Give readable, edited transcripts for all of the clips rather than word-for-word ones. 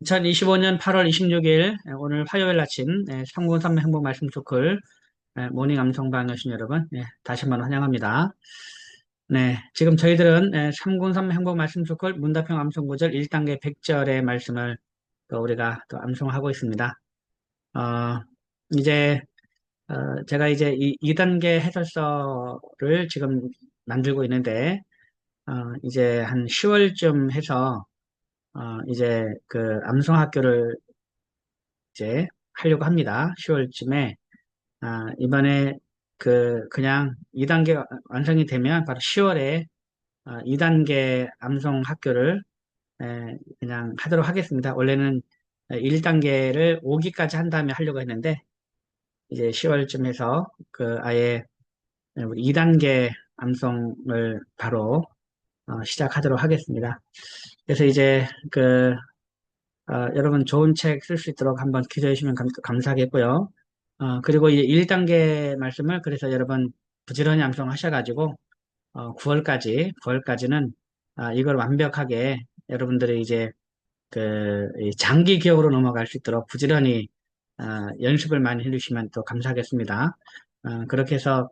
2025년 8월 26일 오늘 화요일 아침 303 행복 말씀 토클 모닝 암송방 여신 여러분 다시 한번 환영합니다. 네, 지금 저희들은 303 행복 말씀 토클 문답형 암송 구절 1단계 100절의 말씀을 또 우리가 또 암송하고 있습니다. 어, 이제 제가 이제 이 2단계 해설서를 지금 만들고 있는데 이제 한 10월쯤 해서 이제 그 암송학교를 이제 하려고 합니다. 10월쯤에. 이번에 그냥 2단계 완성이 되면 바로 10월에 2단계 암송 학교를 그냥 하도록 하겠습니다. 원래는 1단계를 5기까지 한 다음에 하려고 했는데 이제 10월쯤 해서 아예 우리 2단계 암송을 바로 시작하도록 하겠습니다. 그래서 이제 여러분 좋은 책 쓸 수 있도록 한번 기도해 주시면 감사하겠고요. 그리고 이 1단계 말씀을 그래서 여러분 부지런히 암송하셔가지고 9월까지는 이걸 완벽하게 여러분들이 이제 이 장기 기억으로 넘어갈 수 있도록 부지런히 연습을 많이 해주시면 또 감사하겠습니다. 그렇게 해서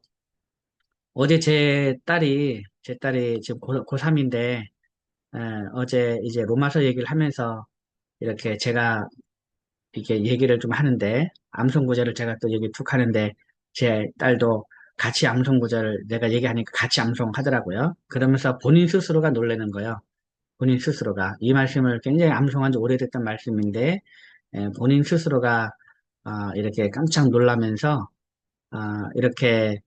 어제 제 딸이 지금 고3인데 어제 이제 로마서 얘기를 하면서 이렇게 제가 이렇게 얘기를 좀 하는데, 암송구절을 제가 또 얘기 툭 하는데, 제 딸도 같이 암송구절을 내가 얘기하니까 같이 암송하더라고요. 그러면서 본인 스스로가 놀라는 거예요. 본인 스스로가. 이 말씀을 굉장히 암송한 지 오래됐던 말씀인데, 본인 스스로가, 이렇게 깜짝 놀라면서, 이렇게,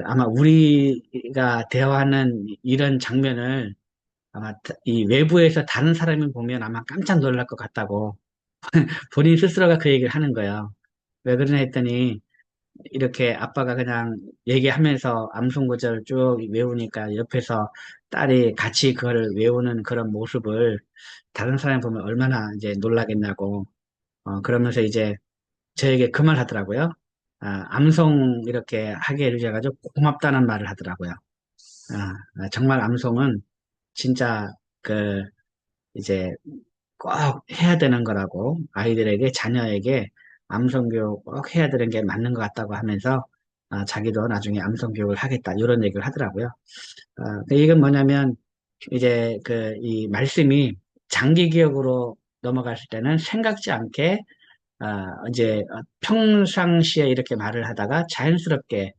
아마 우리가 대화하는 이런 장면을 아마 이 외부에서 다른 사람이 보면 아마 깜짝 놀랄 것 같다고 본인 스스로가 그 얘기를 하는 거예요. 왜 그러냐 했더니 이렇게 아빠가 그냥 얘기하면서 암송구절 쭉 외우니까 옆에서 딸이 같이 그거를 외우는 그런 모습을 다른 사람이 보면 얼마나 이제 놀라겠냐고 그러면서 이제 저에게 그 말 하더라고요. 암송 이렇게 하게 해주셔가지고 고맙다는 말을 하더라고요. 정말 암송은 진짜 이제 꼭 해야 되는 거라고 아이들에게 자녀에게 암성교육 꼭 해야 되는 게 맞는 것 같다고 하면서 자기도 나중에 암성교육을 하겠다 이런 얘기를 하더라고요. 이건 뭐냐면 이제 이 말씀이 장기 기억으로 넘어갔을 때는 생각지 않게 이제 평상시에 이렇게 말을 하다가 자연스럽게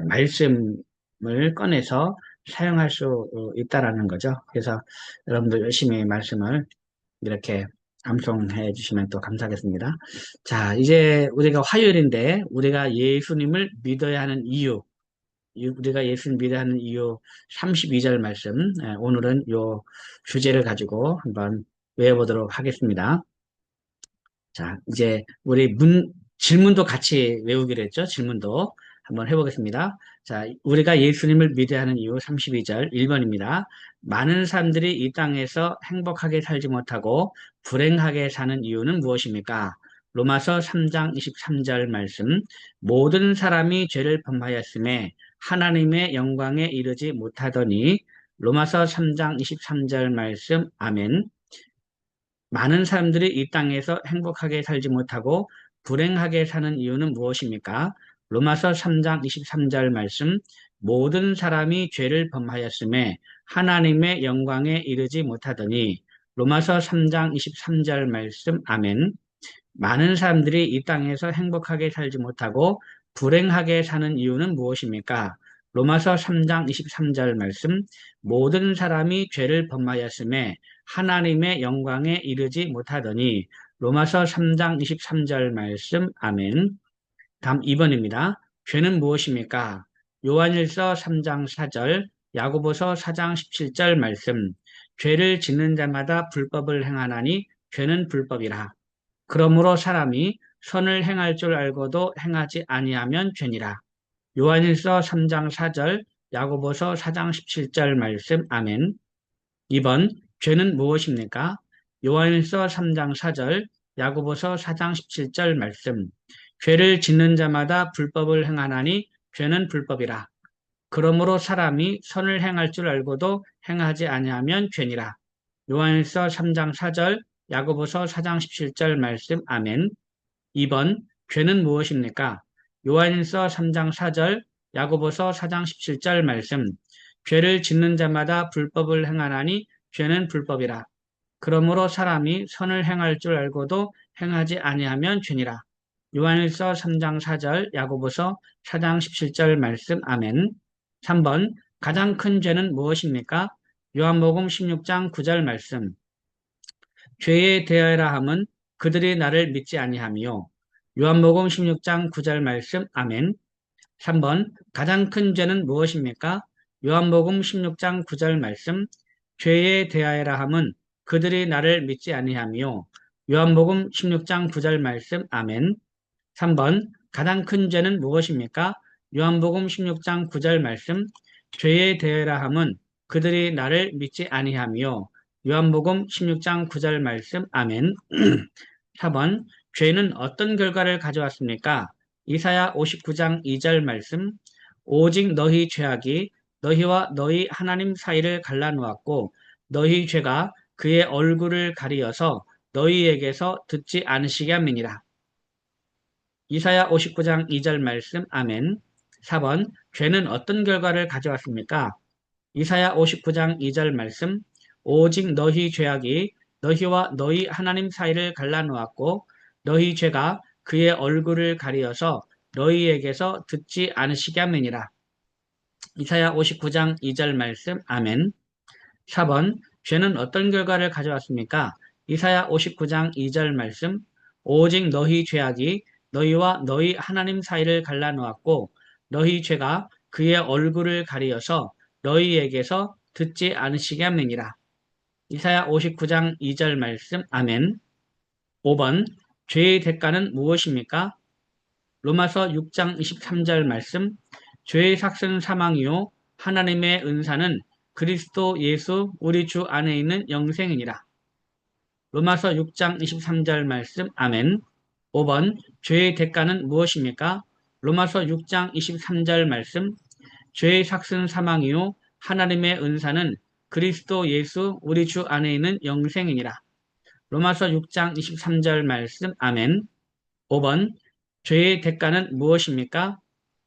말씀을 꺼내서 사용할 수 있다라는 거죠. 그래서 여러분들 열심히 말씀을 이렇게 암송해 주시면 또 감사하겠습니다. 자, 이제 우리가 화요일인데 우리가 예수님을 믿어야 하는 이유, 우리가 예수님 믿어야 하는 이유 32절 말씀, 오늘은 요 주제를 가지고 한번 외워보도록 하겠습니다. 자, 이제 우리 질문도 같이 외우기로 했죠? 질문도 한번 해보겠습니다. 자, 우리가 예수님을 믿어야 하는 이유 32절 1번입니다. 많은 사람들이 이 땅에서 행복하게 살지 못하고 불행하게 사는 이유는 무엇입니까? 로마서 3장 23절 말씀. 모든 사람이 죄를 범하였음에 하나님의 영광에 이르지 못하더니 로마서 3장 23절 말씀. 아멘. 많은 사람들이 이 땅에서 행복하게 살지 못하고 불행하게 사는 이유는 무엇입니까? 로마서 3장 23절 말씀. 모든 사람이 죄를 범하였음에 하나님의 영광에 이르지 못하더니 로마서 3장 23절 말씀. 아멘. 많은 사람들이 이 땅에서 행복하게 살지 못하고 불행하게 사는 이유는 무엇입니까? 로마서 3장 23절 말씀. 모든 사람이 죄를 범하였음에 하나님의 영광에 이르지 못하더니 로마서 3장 23절 말씀. 아멘. 다음 2번입니다. 죄는 무엇입니까? 요한일서 3장 4절, 야고보서 4장 17절 말씀. 죄를 짓는 자마다 불법을 행하나니 죄는 불법이라. 그러므로 사람이 선을 행할 줄 알고도 행하지 아니하면 죄니라. 요한일서 3장 4절, 야고보서 4장 17절 말씀. 아멘. 2번, 죄는 무엇입니까? 요한일서 3장 4절, 야고보서 4장 17절 말씀. 죄를 짓는 자마다 불법을 행하나니 죄는 불법이라. 그러므로 사람이 선을 행할 줄 알고도 행하지 아니하면 죄니라. 요한일서 3장 4절, 야고보서 4장 17절 말씀 아멘. 2번 죄는 무엇입니까? 요한일서 3장 4절, 야고보서 4장 17절 말씀. 죄를 짓는 자마다 불법을 행하나니 죄는 불법이라. 그러므로 사람이 선을 행할 줄 알고도 행하지 아니하면 죄니라. 요한일서 3장 4절, 야고보서 4장 17절 말씀 아멘. 3번 가장 큰 죄는 무엇입니까? 요한복음 16장 9절 말씀. 죄에 대하여라 함은 그들이 나를 믿지 아니하며. 요한복음 16장 9절 말씀 아멘. 3번 가장 큰 죄는 무엇입니까? 요한복음 16장 9절 말씀. 죄에 대하여라 함은 그들이 나를 믿지 아니하며. 요한복음 16장 9절 말씀 아멘. 3번 가장 큰 죄는 무엇입니까? 요한복음 16장 9절 말씀. 죄에 대하여라 함은 그들이 나를 믿지 아니하며. 요한복음 16장 9절 말씀 아멘. 4번 죄는 어떤 결과를 가져왔습니까? 이사야 59장 2절 말씀. 오직 너희 죄악이 너희와 너희 하나님 사이를 갈라놓았고 너희 죄가 그의 얼굴을 가리어서 너희에게서 듣지 않으시게 함이니라. 이사야 59장 2절 말씀 아멘. 4번 죄는 어떤 결과를 가져왔습니까? 이사야 59장 2절 말씀. 오직 너희 죄악이 너희와 너희 하나님 사이를 갈라놓았고 너희 죄가 그의 얼굴을 가리어서 너희에게서 듣지 않으시게 함이니라. 이사야 59장 2절 말씀 아멘. 4번 죄는 어떤 결과를 가져왔습니까? 이사야 59장 2절 말씀. 오직 너희 죄악이 너희와 너희 하나님 사이를 갈라놓았고 너희 죄가 그의 얼굴을 가리어서 너희에게서 듣지 않으시게 함이니라. 이사야 59장 2절 말씀 아멘. 5번 죄의 대가는 무엇입니까? 로마서 6장 23절 말씀. 죄의 삭은 사망이요 하나님의 은사는 그리스도 예수 우리 주 안에 있는 영생이니라. 로마서 6장 23절 말씀 아멘. 5번 죄의 대가는 무엇입니까? 로마서 6장 23절 말씀. 죄의 삭은 사망이요 하나님의 은사는 그리스도 예수 우리 주 안에 있는 영생이니라. 로마서 6장 23절 말씀 아멘. 5번 죄의 대가는 무엇입니까?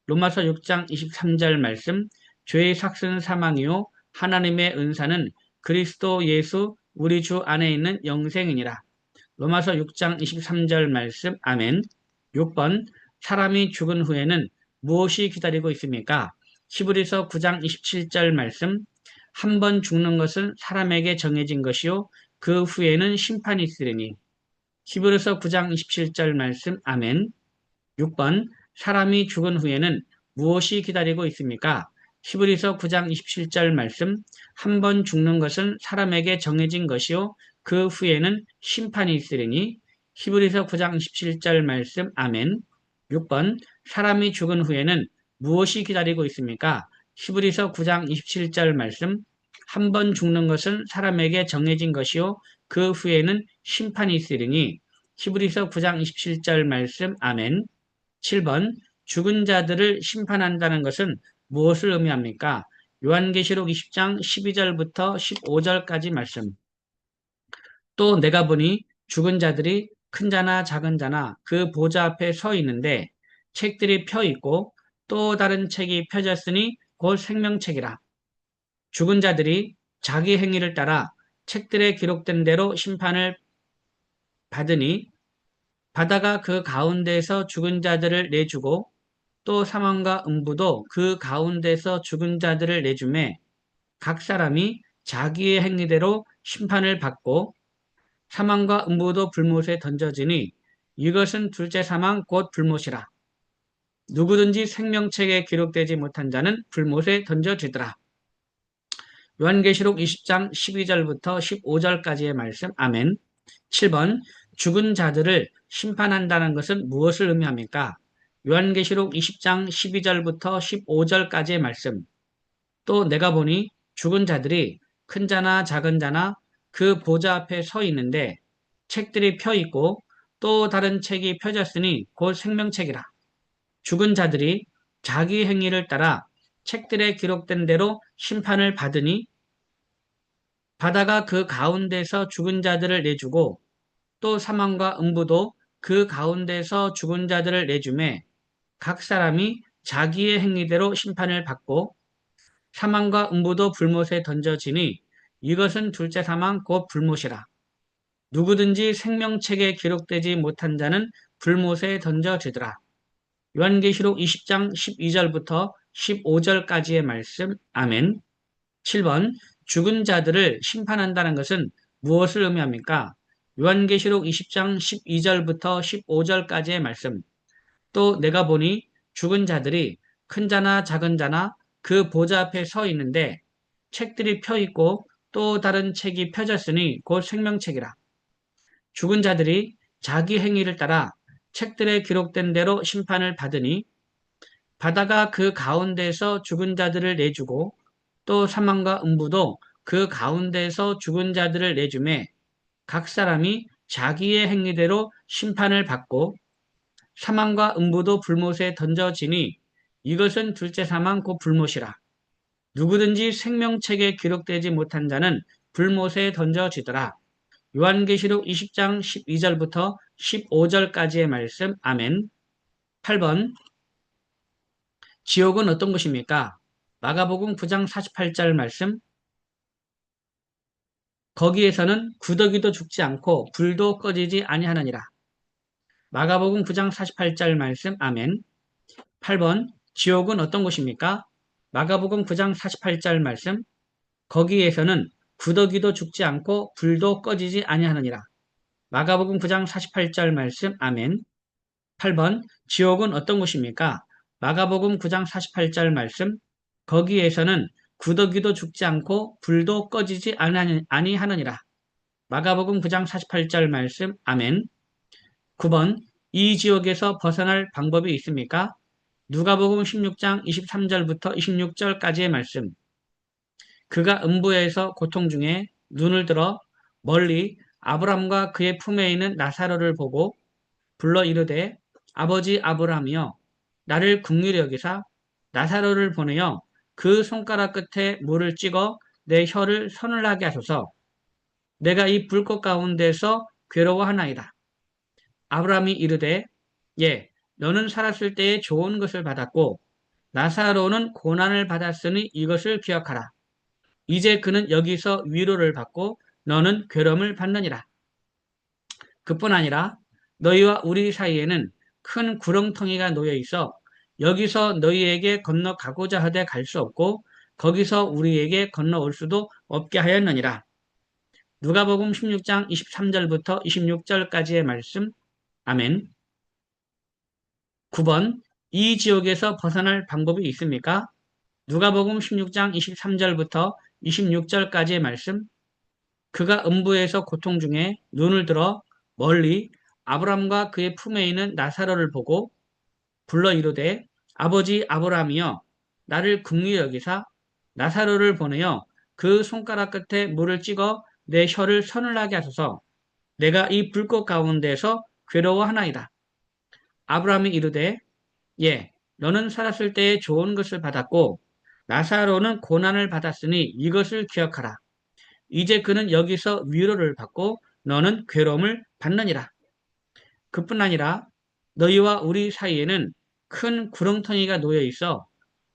로마서 6장 23절 말씀. 죄의 삭은 사망이요 하나님의 은사는 그리스도 예수 우리 주 안에 있는 영생이니라. 로마서 6장 23절 말씀 아멘. 6번 사람이 죽은 후에는 무엇이 기다리고 있습니까? 히브리서 9장 27절 말씀. 한 번 죽는 것은 사람에게 정해진 것이요 그 후에는 심판이 있으리니. 히브리서 9장 27절 말씀 아멘. 6번 사람이 죽은 후에는 무엇이 기다리고 있습니까? 히브리서 9장 27절 말씀. 한 번 죽는 것은 사람에게 정해진 것이요 그 후에는 심판이 있으리니. 히브리서 9장 27절 말씀 아멘. 6번 사람이 죽은 후에는 무엇이 기다리고 있습니까? 히브리서 9장 27절 말씀. 한 번 죽는 것은 사람에게 정해진 것이요 그 후에는 심판이 있으리니. 히브리서 9장 27절 말씀 아멘. 7번 죽은 자들을 심판한다는 것은 무엇을 의미합니까? 요한계시록 20장 12절부터 15절까지 말씀. 또 내가 보니 죽은 자들이 큰 자나 작은 자나 그 보좌 앞에 서 있는데 책들이 펴 있고 또 다른 책이 펴졌으니 곧 생명책이라. 죽은 자들이 자기 행위를 따라 책들에 기록된 대로 심판을 받으니 바다가 그 가운데에서 죽은 자들을 내주고 또 사망과 음부도 그 가운데서 죽은 자들을 내주매 각 사람이 자기의 행위대로 심판을 받고 사망과 음부도 불못에 던져지니 이것은 둘째 사망 곧 불못이라. 누구든지 생명책에 기록되지 못한 자는 불못에 던져지더라. 요한계시록 20장 12절부터 15절까지의 말씀 아멘. 7번 죽은 자들을 심판한다는 것은 무엇을 의미합니까? 요한계시록 20장 12절부터 15절까지의 말씀. 또 내가 보니 죽은 자들이 큰 자나 작은 자나 그 보좌 앞에 서 있는데 책들이 펴 있고 또 다른 책이 펴졌으니 곧 생명책이라. 죽은 자들이 자기 행위를 따라 책들에 기록된 대로 심판을 받으니 바다가 그 가운데서 죽은 자들을 내주고 또 사망과 음부도 그 가운데서 죽은 자들을 내주매 각 사람이 자기의 행위대로 심판을 받고 사망과 음부도 불못에 던져지니 이것은 둘째 사망 곧 불못이라. 누구든지 생명책에 기록되지 못한 자는 불못에 던져지더라. 요한계시록 20장 12절부터 15절까지의 말씀. 아멘. 7번 죽은 자들을 심판한다는 것은 무엇을 의미합니까? 요한계시록 20장 12절부터 15절까지의 말씀. 또 내가 보니 죽은 자들이 큰 자나 작은 자나 그 보좌 앞에 서 있는데 책들이 펴 있고 또 다른 책이 펴졌으니 곧 생명책이라. 죽은 자들이 자기 행위를 따라 책들에 기록된 대로 심판을 받으니 바다가 그 가운데서 죽은 자들을 내주고 또 사망과 음부도 그 가운데서 죽은 자들을 내주매 각 사람이 자기의 행위대로 심판을 받고 사망과 음부도 불못에 던져지니 이것은 둘째 사망 곧 불못이라. 누구든지 생명책에 기록되지 못한 자는 불못에 던져지더라. 요한계시록 20장 12절부터 15절까지의 말씀. 아멘. 8번 지옥은 어떤 것입니까? 마가복음 9장 48절 말씀. 거기에서는 구더기도 죽지 않고 불도 꺼지지 아니하느니라. 마가복음 9장 48절 말씀. 아멘. 8번 지옥은 어떤 곳입니까? 마가복음 9장 48절 말씀. 거기에서는 구더기도 죽지 않고 불도 꺼지지 아니하느니라. 마가복음 9장 48절 말씀. 아멘. 8번 지옥은 어떤 곳입니까? 마가복음 9장 48절 말씀. 거기에서는 구더기도 죽지 않고 불도 꺼지지 아니하느니라. 마가복음 9장 48절 말씀. 아멘. 9번 이 지옥에서 벗어날 방법이 있습니까? 누가복음 16장 23절부터 26절까지의 말씀. 그가 음부에서 고통 중에 눈을 들어 멀리 아브람과 그의 품에 있는 나사로를 보고 불러 이르되 아버지 아브람이여 나를 긍휼히 여기사 나사로를 보내어 그 손가락 끝에 물을 찍어 내 혀를 서늘하게 하소서. 내가 이 불꽃 가운데서 괴로워하나이다. 아브람이 이르되 예 너는 살았을 때에 좋은 것을 받았고 나사로는 고난을 받았으니 이것을 기억하라. 이제 그는 여기서 위로를 받고 너는 괴로움을 받느니라. 그뿐 아니라 너희와 우리 사이에는 큰 구렁텅이가 놓여 있어 여기서 너희에게 건너가고자 하되 갈 수 없고 거기서 우리에게 건너올 수도 없게 하였느니라. 누가복음 16장 23절부터 26절까지의 말씀. 아멘. 9번 이 지옥에서 벗어날 방법이 있습니까? 누가복음 16장 23절부터 26절까지의 말씀. 그가 음부에서 고통 중에 눈을 들어 멀리 아브람과 그의 품에 있는 나사로를 보고 불러 이르되 아버지 아브람이여 나를 긍휼히 여기사 나사로를 보내어 그 손가락 끝에 물을 찍어 내 혀를 서늘하게 하소서. 내가 이 불꽃 가운데서 괴로워하나이다. 아브람이 이르되 예 너는 살았을 때에 좋은 것을 받았고 나사로는 고난을 받았으니 이것을 기억하라. 이제 그는 여기서 위로를 받고 너는 괴로움을 받느니라. 그뿐 아니라 너희와 우리 사이에는 큰 구렁텅이가 놓여 있어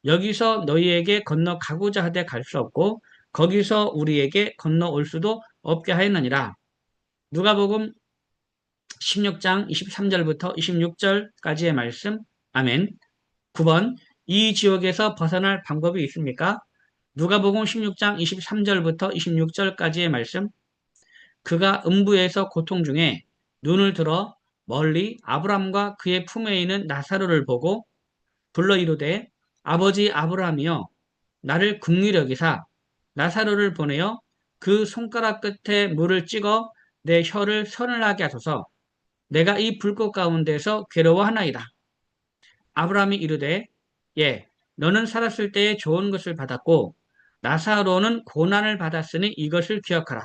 여기서 너희에게 건너가고자 하되 갈 수 없고 거기서 우리에게 건너올 수도 없게 하였느니라. 누가복음 16장 23절부터 26절까지의 말씀. 아멘. 9번 이 지옥에서 벗어날 방법이 있습니까? 누가복음 16장 23절부터 26절까지의 말씀. 그가 음부에서 고통 중에 눈을 들어 멀리 아브람과 그의 품에 있는 나사로를 보고 불러 이르되 아버지 아브람이여 나를 긍휼히 여기사 나사로를 보내어 그 손가락 끝에 물을 찍어 내 혀를 서늘하게 하소서. 내가 이 불꽃 가운데서 괴로워하나이다. 아브람이 이르되 예 너는 살았을 때에 좋은 것을 받았고 나사로는 고난을 받았으니 이것을 기억하라.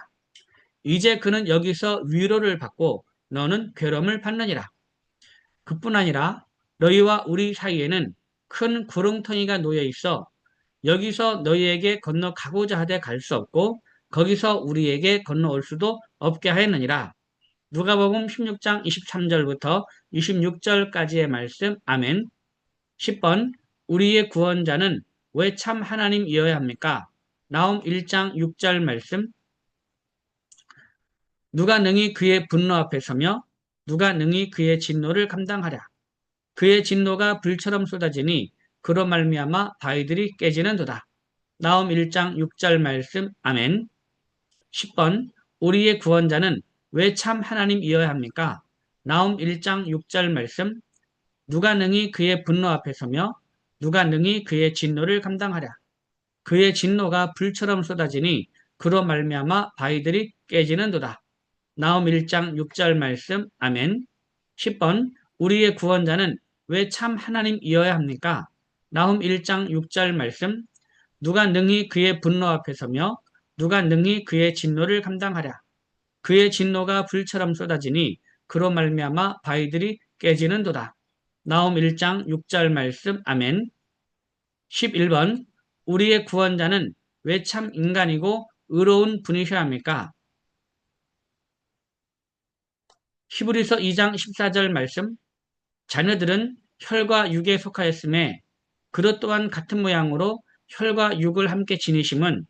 이제 그는 여기서 위로를 받고 너는 괴로움을 받느니라. 그뿐 아니라 너희와 우리 사이에는 큰 구렁텅이가 놓여 있어 여기서 너희에게 건너가고자 하되 갈 수 없고 거기서 우리에게 건너올 수도 없게 하였느니라. 누가복음 16장 23절부터 26절까지의 말씀. 아멘. 10번. 우리의 구원자는 왜 참 하나님이어야 합니까? 나홈 1장 6절 말씀. 누가 능히 그의 분노 앞에 서며 누가 능히 그의 진노를 감당하랴. 그의 진노가 불처럼 쏟아지니 그로 말미암아 바위들이 깨지는도다. 나홈 1장 6절 말씀. 아멘. 10번. 우리의 구원자는 왜 참 하나님이어야 합니까? 나홈 1장 6절 말씀. 누가 능히 그의 분노 앞에 서며 누가 능히 그의 진노를 감당하랴. 그의 진노가 불처럼 쏟아지니 그로 말미암아 바위들이 깨지는도다. 나홈 1장 6절 말씀. 아멘. 10번. 우리의 구원자는 왜 참 하나님이어야 합니까? 나홈 1장 6절 말씀. 누가 능히 그의 분노 앞에 서며 누가 능히 그의 진노를 감당하랴. 그의 진노가 불처럼 쏟아지니 그로 말미암아 바위들이 깨지는도다. 나홈 1장 6절 말씀. 아멘. 11번. 우리의 구원자는 왜 참 인간이고 의로운 분이셔야 합니까? 히브리서 2장 14절 말씀. 자녀들은 혈과 육에 속하였음에 그것 또한 같은 모양으로 혈과 육을 함께 지니심은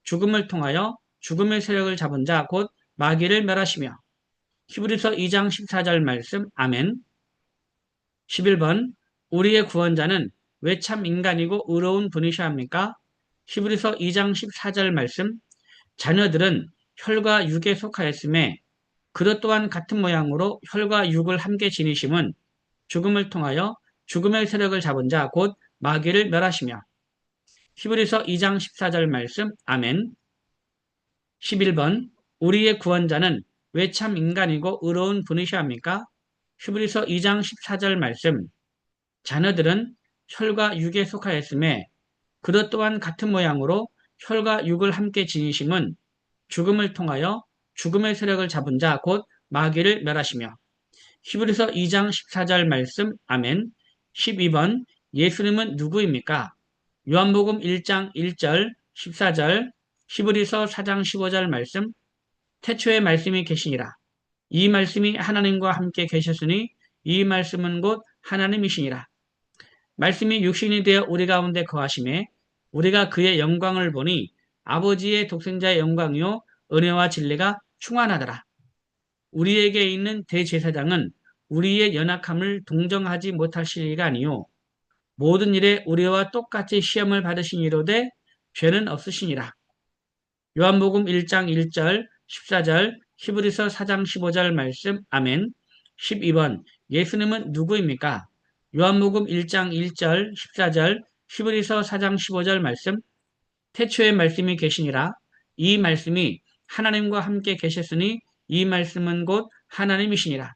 죽음을 통하여 죽음의 세력을 잡은 자 곧 마귀를 멸하시며. 히브리서 2장 14절 말씀. 아멘. 11번. 우리의 구원자는 왜 참 인간이고 의로운 분이셔야 합니까? 히브리서 2장 14절 말씀. 자녀들은 혈과 육에 속하였음에 그것 또한 같은 모양으로 혈과 육을 함께 지니심은 죽음을 통하여 죽음의 세력을 잡은 자 곧 마귀를 멸하시며. 히브리서 2장 14절 말씀. 아멘. 11번. 우리의 구원자는 왜 참 인간이고 의로운 분이셔야 합니까? 히브리서 2장 14절 말씀. 자녀들은 혈과 육에 속하였음에 그것 또한 같은 모양으로 혈과 육을 함께 지니심은 죽음을 통하여 죽음의 세력을 잡은 자 곧 마귀를 멸하시며. 히브리서 2장 14절 말씀. 아멘. 12번. 예수님은 누구입니까? 요한복음 1장 1절 14절 히브리서 4장 15절 말씀. 태초에 말씀이 계시니라. 이 말씀이 하나님과 함께 계셨으니 이 말씀은 곧 하나님이시니라. 말씀이 육신이 되어 우리 가운데 거하심에 우리가 그의 영광을 보니 아버지의 독생자의 영광이요 은혜와 진리가 충만하더라. 우리에게 있는 대제사장은 우리의 연약함을 동정하지 못하실 이가 아니요 모든 일에 우리와 똑같이 시험을 받으신 이로되 죄는 없으시니라. 요한복음 1장 1절 14절 히브리서 4장 15절 말씀. 아멘. 12번. 예수님은 누구입니까? 요한복음 1장 1절 14절 히브리서 4장 15절 말씀. 태초에 말씀이 계시니라. 이 말씀이 하나님과 함께 계셨으니 이 말씀은 곧 하나님이시니라.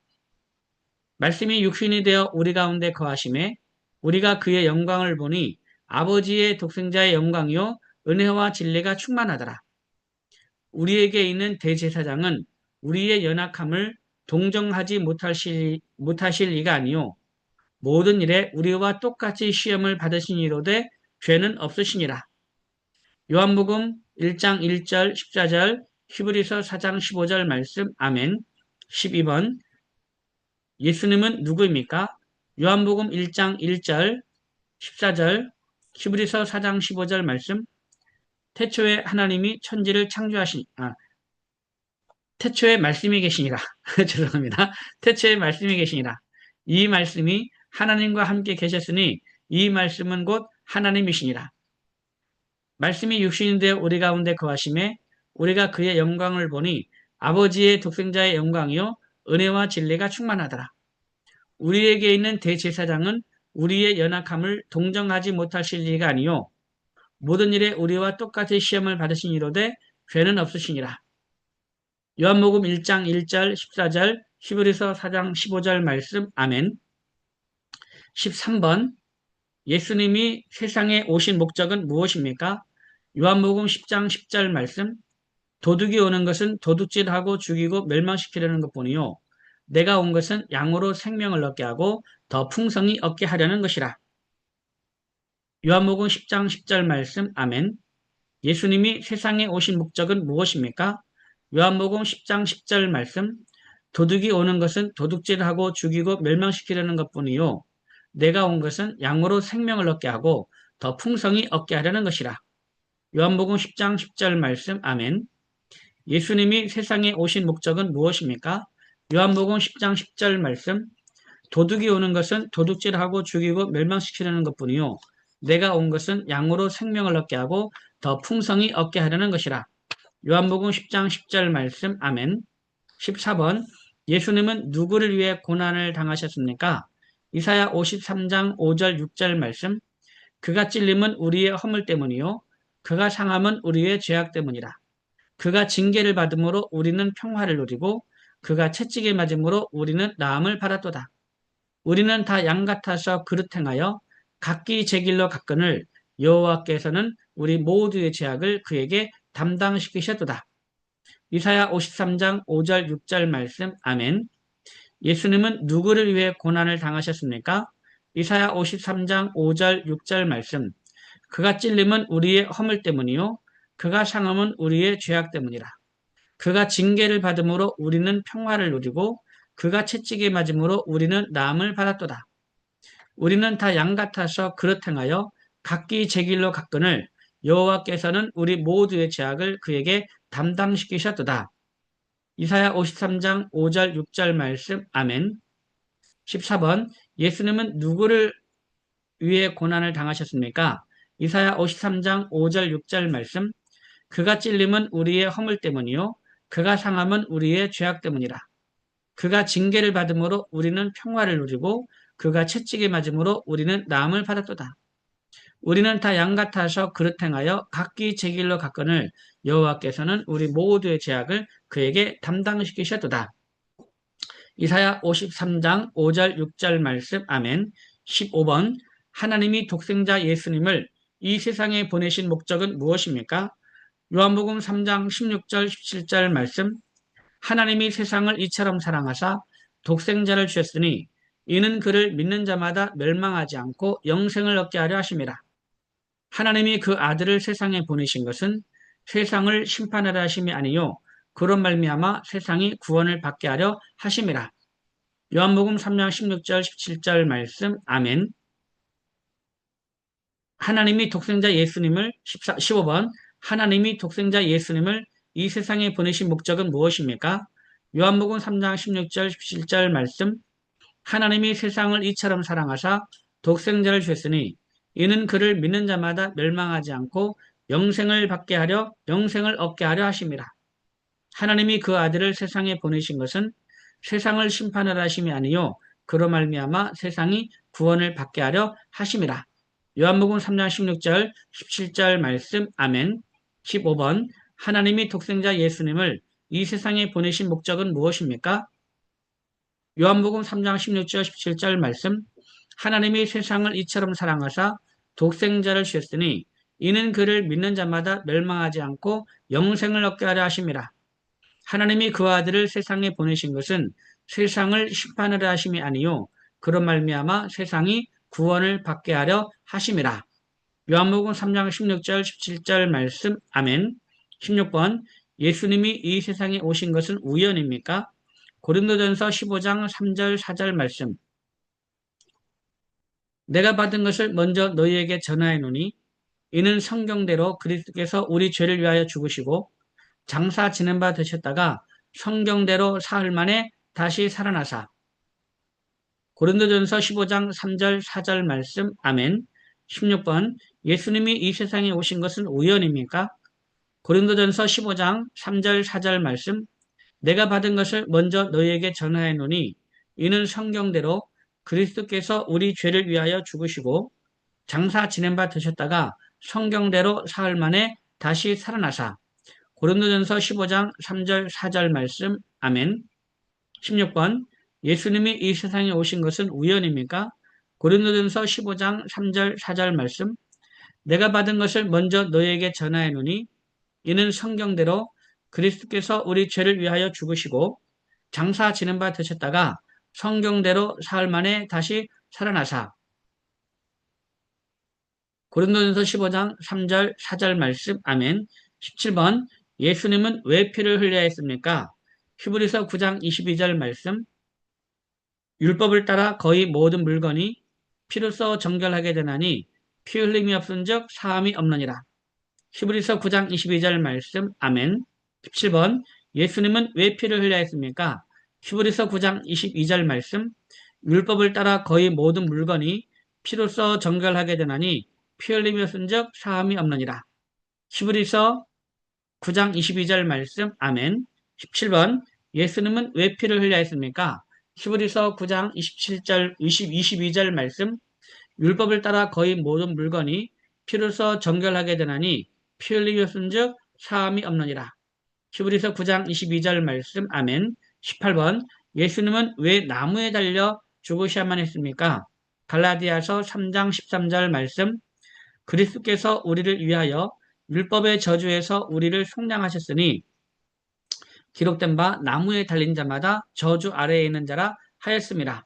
말씀이 육신이 되어 우리 가운데 거하심에 우리가 그의 영광을 보니 아버지의 독생자의 영광이요 은혜와 진리가 충만하더라. 우리에게 있는 대제사장은 우리의 연약함을 동정하지 못하실 이가 아니요 모든 일에 우리와 똑같이 시험을 받으신 이로되 죄는 없으시니라. 요한복음 1장 1절 14절 히브리서 4장 15절 말씀. 아멘. 12번. 예수님은 누구입니까? 요한복음 1장 1절 14절 히브리서 4장 15절 말씀. 태초에 하나님이 천지를 태초에 말씀이 계시니라. 죄송합니다. 태초에 말씀이 계시니라. 이 말씀이 하나님과 함께 계셨으니 이 말씀은 곧 하나님이시니라. 말씀이 육신이 되어 우리 가운데 거하심에 우리가 그의 영광을 보니 아버지의 독생자의 영광이요 은혜와 진리가 충만하더라. 우리에게 있는 대제사장은 우리의 연약함을 동정하지 못하실 리가 아니요 모든 일에 우리와 똑같이 시험을 받으신 이로되 죄는 없으시니라. 요한복음 1장 1절 14절 히브리서 4장 15절 말씀. 아멘. 13번. 예수님이 세상에 오신 목적은 무엇입니까? 요한복음 10장 10절 말씀. 도둑이 오는 것은 도둑질하고 죽이고 멸망시키려는 것뿐이요 내가 온 것은 양으로 생명을 얻게 하고 더 풍성히 얻게 하려는 것이라. 요한복음 10장 10절 말씀. 아멘. 예수님이 세상에 오신 목적은 무엇입니까? 요한복음 10장 10절 말씀. 도둑이 오는 것은 도둑질하고 죽이고 멸망시키려는 것뿐이요. 내가 온 것은 양으로 생명을 얻게 하고 더 풍성히 얻게 하려는 것이라. 요한복음 10장 10절 말씀. 아멘. 예수님이 세상에 오신 목적은 무엇입니까? 요한복음 10장 10절 말씀. 도둑이 오는 것은 도둑질하고 죽이고 멸망시키려는 것뿐이요. 내가 온 것은 양으로 생명을 얻게 하고 더 풍성히 얻게 하려는 것이라. 요한복음 10장 10절 말씀. 아멘. 14번. 예수님은 누구를 위해 고난을 당하셨습니까? 이사야 53장 5절 6절 말씀. 그가 찔림은 우리의 허물 때문이요. 그가 상함은 우리의 죄악 때문이라. 그가 징계를 받음으로 우리는 평화를 누리고 그가 채찍에 맞음으로 우리는 나음을 받았도다. 우리는 다 양 같아서 그릇 행하여 각기 제 길로 갔거늘 여호와께서는 우리 모두의 죄악을 그에게 담당시키셨도다. 이사야 53장 5절 6절 말씀. 아멘. 예수님은 누구를 위해 고난을 당하셨습니까? 이사야 53장 5절 6절 말씀. 그가 찔림은 우리의 허물 때문이요. 그가 상함은 우리의 죄악 때문이라. 그가 징계를 받음으로 우리는 평화를 누리고 그가 채찍에 맞음으로 우리는 나음을 받았도다. 우리는 다 양 같아서 그릇 행하여 각기 제 길로 갔거늘 여호와께서는 우리 모두의 죄악을 그에게 담당시키셨도다. 이사야 53장 5절 6절 말씀. 아멘. 14번. 예수님은 누구를 위해 고난을 당하셨습니까? 이사야 53장 5절 6절 말씀. 그가 찔림은 우리의 허물 때문이요. 그가 상함은 우리의 죄악 때문이라. 그가 징계를 받음으로 우리는 평화를 누리고 그가 채찍에 맞음으로 우리는 나음을 받았도다. 우리는 다 양 같아서 그릇 행하여 각기 제 길로 갔거늘 여호와께서는 우리 모두의 죄악을 그에게 담당시키셨도다. 이사야 53장 5절 6절 말씀. 아멘. 15번. 하나님이 독생자 예수님을 이 세상에 보내신 목적은 무엇입니까? 요한복음 3장 16절 17절 말씀. 하나님이 세상을 이처럼 사랑하사 독생자를 주셨으니 이는 그를 믿는 자마다 멸망하지 않고 영생을 얻게 하려 하심이라. 하나님이 그 아들을 세상에 보내신 것은 세상을 심판하려 하심이 아니요 그런 말미암아 세상이 구원을 받게 하려 하심이라. 요한복음 3장 16절 17절 말씀. 아멘. 하나님이 독생자 예수님을 15번. 하나님이 독생자 예수님을 이 세상에 보내신 목적은 무엇입니까? 요한복음 3장 16절 17절 말씀. 하나님이 세상을 이처럼 사랑하사 독생자를 주셨으니 이는 그를 믿는 자마다 멸망하지 않고 영생을 얻게 하려 하심이라. 하나님이 그 아들을 세상에 보내신 것은 세상을 심판하려 하심이 아니요 그로 말미암아 세상이 구원을 받게 하려 하심이라. 요한복음 3장 16절 17절 말씀. 아멘. 15번. 하나님이 독생자 예수님을 이 세상에 보내신 목적은 무엇입니까? 요한복음 3장 16절 17절 말씀. 하나님이 세상을 이처럼 사랑하사 독생자를 주셨으니 이는 그를 믿는 자마다 멸망하지 않고 영생을 얻게 하려 하심이라. 하나님이 그 아들을 세상에 보내신 것은 세상을 심판하려 하심이 아니요 그런 말미암아 세상이 구원을 받게 하려 하심이라. 요한복음 3장 16절 17절 말씀. 아멘. 16번. 예수님이 이 세상에 오신 것은 우연입니까? 고린도전서 15장 3절 4절 말씀. 내가 받은 것을 먼저 너희에게 전하노니 이는 성경대로 그리스도께서 우리 죄를 위하여 죽으시고 장사 지낸 바 되셨다가 성경대로 사흘 만에 다시 살아나사. 고린도전서 15장 3절 4절 말씀. 아멘. 16번. 예수님이 이 세상에 오신 것은 우연입니까? 고린도전서 15장 3절 4절 말씀. 내가 받은 것을 먼저 너희에게 전하노니 이는 성경대로 그리스도께서 우리 죄를 위하여 죽으시고 장사 지낸 바 되셨다가 성경대로 사흘 만에 다시 살아나사. 고린도전서 15장 3절 4절 말씀. 아멘. 16번. 예수님이 이 세상에 오신 것은 우연입니까? 고린도전서 15장 3절 4절 말씀. 내가 받은 것을 먼저 너희에게 전하노니 이는 성경대로 그리스도께서 우리 죄를 위하여 죽으시고 장사 지낸 바 되셨다가 성경대로 사흘 만에 다시 살아나사. 고린도전서 15장 3절 4절 말씀. 아멘. 17번. 예수님은 왜 피를 흘려야 했습니까? 히브리서 9장 22절 말씀. 율법을 따라 거의 모든 물건이 피로써 정결하게 되나니 피 흘림이 없은즉 사함이 없느니라. 히브리서 9장 22절 말씀. 아멘. 17번. 예수님은 왜 피를 흘려야 했습니까? 히브리서 9장 22절 말씀. 율법을 따라 거의 모든 물건이 피로써 정결하게 되나니 피 흘림이 없은즉 사함이 없느니라. 히브리서 9장 22절 말씀. 아멘. 17번. 예수님은 왜 피를 흘려야 했습니까? 히브리서 9장 27절, 22절 말씀. 율법을 따라 거의 모든 물건이 피로써 정결하게 되나니 피 흘림이 없은즉 사함이 없느니라. 히브리서 9장 22절 말씀. 아멘. 18번. 예수님은 왜 나무에 달려 죽으셔야만 했습니까? 갈라디아서 3장 13절 말씀. 그리스도께서 우리를 위하여 율법의 저주에서 우리를 속량하셨으니 기록된 바 나무에 달린 자마다 저주 아래에 있는 자라 하였습니다.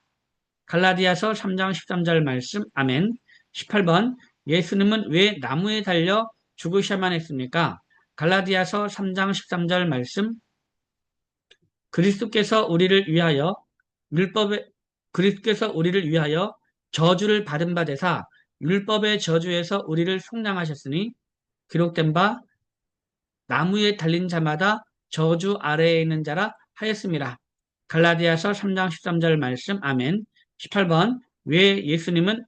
갈라디아서 3장 13절 말씀. 아멘. 18번. 예수님은 왜 나무에 달려 죽으셔야만 했습니까? 갈라디아서 3장 13절 말씀. 그리스도께서 우리를 위하여 율법의 그리스도께서 우리를 위하여 저주를 받은 바 되사 율법의 저주에서 우리를 속량하셨으니 기록된 바 나무에 달린 자마다 저주 아래에 있는 자라 하였습니다. 갈라디아서 3장 13절 말씀. 아멘. 18번. 예수님은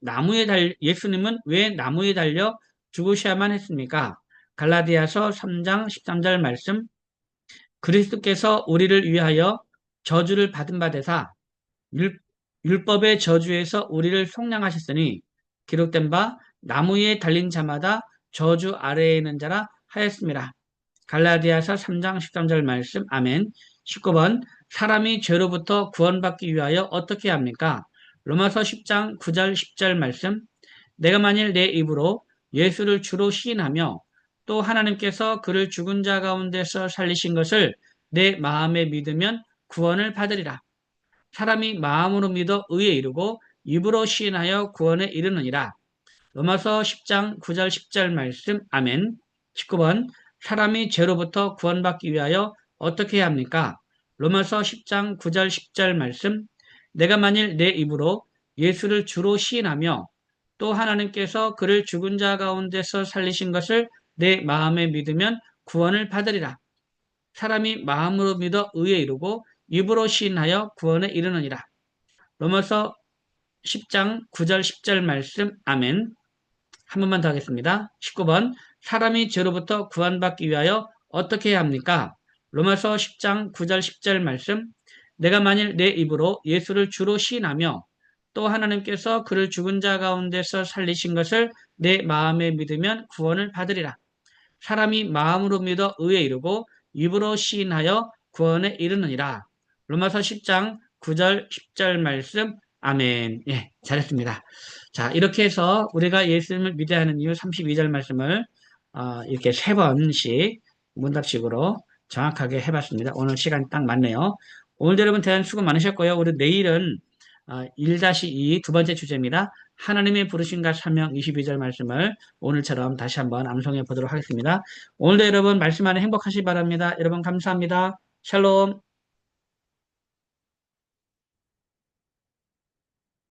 왜 나무에 달려 죽으셔야만 했습니까? 갈라디아서 3장 13절 말씀. 그리스도께서 우리를 위하여 저주를 받은 바 되사 율법의 저주에서 우리를 속량하셨으니 기록된 바 나무에 달린 자마다 저주 아래에 있는 자라 하였습니다. 갈라디아서 3장 13절 말씀. 아멘. 19번. 사람이 죄로부터 구원받기 위하여 어떻게 합니까? 로마서 10장 9절 10절 말씀. 내가 만일 내 입으로 예수를 주로 시인하며 또 하나님께서 그를 죽은 자 가운데서 살리신 것을 내 마음에 믿으면 구원을 받으리라. 사람이 마음으로 믿어 의에 이르고 입으로 시인하여 구원에 이르느니라. 로마서 10장 9절 10절 말씀. 아멘. 19번. 사람이 죄로부터 구원받기 위하여 어떻게 해야 합니까? 로마서 10장 9절 10절 말씀. 내가 만일 내 입으로 예수를 주로 시인하며 또 하나님께서 그를 죽은 자 가운데서 살리신 것을 내 마음에 믿으면 구원을 받으리라. 사람이 마음으로 믿어 의에 이르고 입으로 시인하여 구원에 이르느니라. 로마서 10장 9절 10절 말씀. 아멘. 한 번만 더 하겠습니다. 19번. 사람이 죄로부터 구원받기 위하여 어떻게 해야 합니까? 로마서 10장 9절 10절 말씀. 내가 만일 내 입으로 예수를 주로 시인하며 또 하나님께서 그를 죽은 자 가운데서 살리신 것을 내 마음에 믿으면 구원을 받으리라. 사람이 마음으로 믿어 의에 이르고 입으로 시인하여 구원에 이르느니라. 로마서 10장 9절 10절 말씀. 아멘. 예, 잘했습니다. 자, 이렇게 해서 우리가 예수님을 믿어야 하는 이유 32절 말씀을 이렇게 세 번씩 문답식으로 정확하게 해봤습니다. 오늘 시간이 딱 맞네요. 오늘도 여러분 대단 수고 많으셨고요. 우리 내일은 1-2 두 번째 주제입니다. 하나님의 부르심과 사명 22절 말씀을 오늘처럼 다시 한번 암송해 보도록 하겠습니다. 오늘도 여러분 말씀 안에 행복하시기 바랍니다. 여러분 감사합니다. 샬롬.